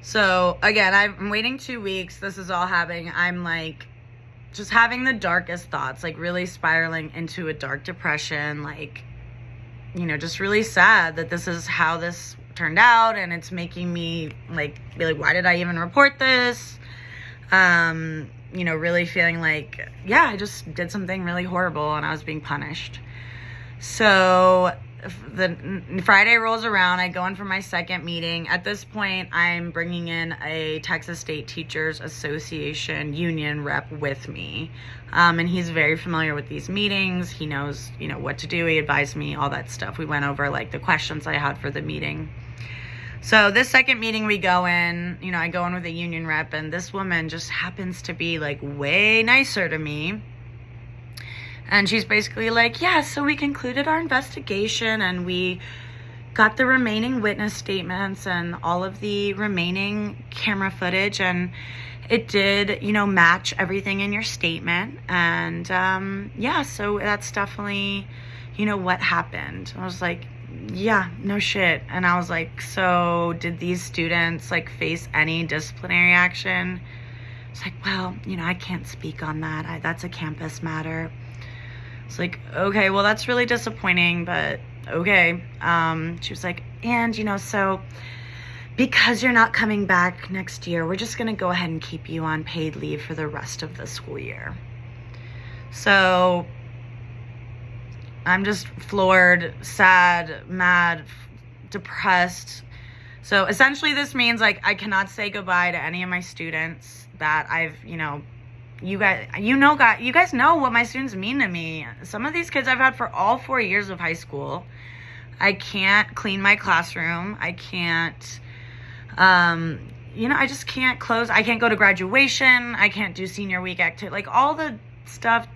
So again, I'm waiting 2 weeks. This is all happening. I'm like just having the darkest thoughts, like really spiraling into a dark depression, like, just really sad that this is how this turned out. And it's making me like be like, why did I even report this? Really feeling like, yeah, I just did something really horrible and I was being punished. So the Friday rolls around, I go in for my second meeting. At this point, I'm bringing in a Texas State Teachers Association union rep with me. And he's very familiar with these meetings. He knows, what to do. He advised me, all that stuff. We went over like the questions I had for the meeting. So this second meeting we go in, I go in with a union rep, and this woman just happens to be like way nicer to me. And she's basically like, yeah, so we concluded our investigation and we got the remaining witness statements and all of the remaining camera footage, and it did, match everything in your statement. And so that's definitely, what happened. I was like, yeah, no shit. And I was like, so did these students like face any disciplinary action? It's like, well, I can't speak on that. That's a campus matter. It's like, okay, well, that's really disappointing, but okay. She was like, and, so because you're not coming back next year, we're just going to go ahead and keep you on paid leave for the rest of the school year. So I'm just floored, sad, mad, depressed. So essentially this means like I cannot say goodbye to any of my students that I've, you guys know what my students mean to me. Some of these kids I've had for all 4 years of high school. I can't clean my classroom. I can't, I just can't close. I can't go to graduation. I can't do senior week activity, like all the stuff.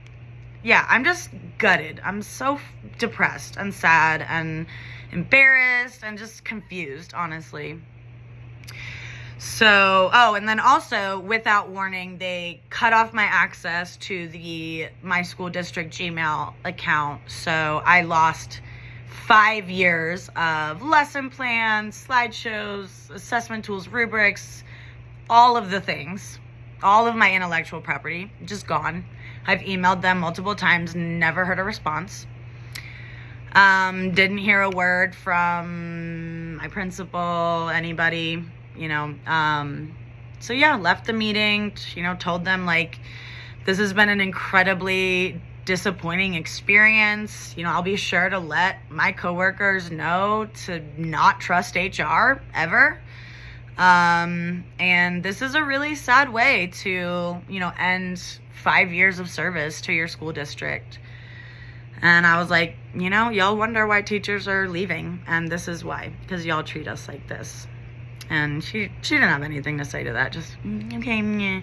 Yeah, I'm just gutted. I'm so depressed and sad and embarrassed and just confused, honestly. So, and then also, without warning, they cut off my access to my school district Gmail account. So I lost 5 years of lesson plans, slideshows, assessment tools, rubrics, all of the things, all of my intellectual property, just gone. I've emailed them multiple times, never heard a response. Didn't hear a word from my principal, anybody. So yeah, left the meeting, told them like, this has been an incredibly disappointing experience. I'll be sure to let my coworkers know to not trust HR ever. And this is a really sad way to, end 5 years of service to your school district. And I was like, y'all wonder why teachers are leaving. And this is why, because y'all treat us like this. And she didn't have anything to say to that. Just, okay, yeah.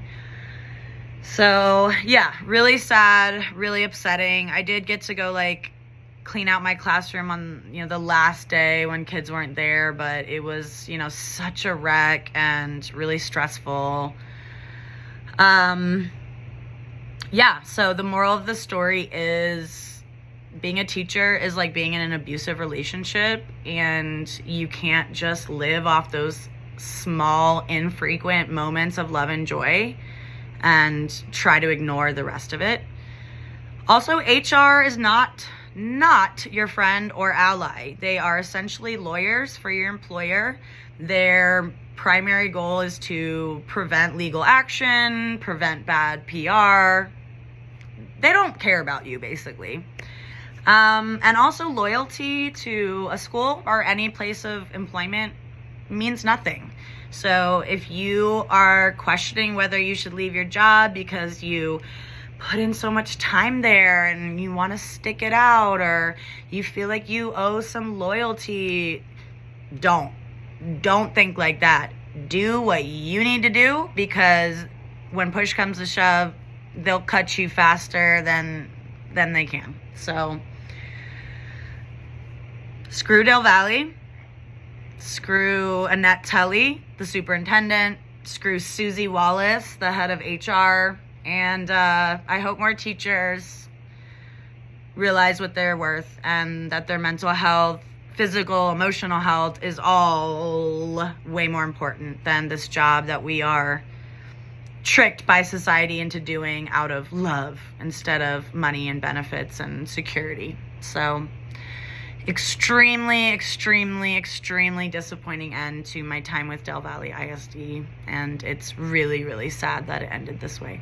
So, yeah, really sad, really upsetting. I did get to go, like, clean out my classroom on, the last day when kids weren't there. But it was, such a wreck and really stressful. Yeah, so the moral of the story is being a teacher is like being in an abusive relationship, and you can't just live off those small, infrequent moments of love and joy and try to ignore the rest of it. Also, HR is not your friend or ally. They are essentially lawyers for your employer. Their primary goal is to prevent legal action, prevent bad PR. They don't care about you, basically. And also, loyalty to a school or any place of employment means nothing. So if you are questioning whether you should leave your job because you put in so much time there and you want to stick it out, or you feel like you owe some loyalty, don't think like that. Do what you need to do, because when push comes to shove, they'll cut you faster than they can. So screw Del Valle, screw Annette Tully, the superintendent, screw Susie Wallace, the head of HR, and I hope more teachers realize what they're worth and that their mental health, physical, emotional health is all way more important than this job that we are tricked by society into doing out of love instead of money and benefits and security. So extremely, extremely, extremely disappointing end to my time with Valle ISD, and it's really, really sad that it ended this way.